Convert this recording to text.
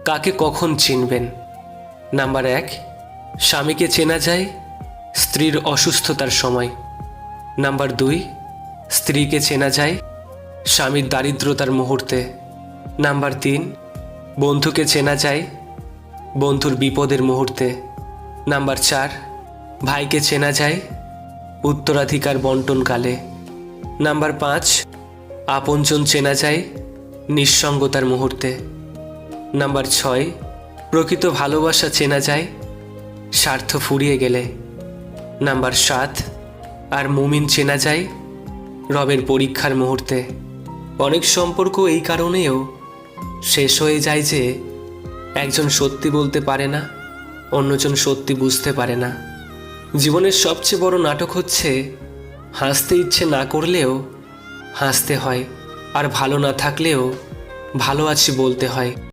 কাকে কখন চিনবেন? নাম্বার 1, স্বামীকে চেনা যায় স্ত্রীর অসুস্থতার সময়। নাম্বার 2, স্ত্রীকে চেনা যায় স্বামীর দারিদ্রতার মুহূর্তে। নাম্বার 3, বন্ধুকে চেনা যায় বন্ধুর বিপদের মুহূর্তে। নাম্বার 4, ভাইকে চেনা যায় উত্তরাধিকার বন্টনকালে। নাম্বার 5, আপনজন চেনা যায় নিঃসঙ্গতার মুহূর্তে। নাম্বার 6, প্রকৃত ভালোবাসা চেনা যায় স্বার্থ ফুরিয়ে গেলে। নাম্বার 7, আর মুমিন চেনা যায় রবের পরীক্ষার মুহূর্তে। অনেক সম্পর্ক এই কারণেও শেষ হয়ে যায় যে একজন সত্যি বলতে পারে না, অন্যজন সত্যি বুঝতে পারে না। জীবনের সবচেয়ে বড় নাটক হচ্ছে হাসতে ইচ্ছে না করলেও হাসতে হয়, আর ভালো না থাকলেও ভালো আছি বলতে হয়।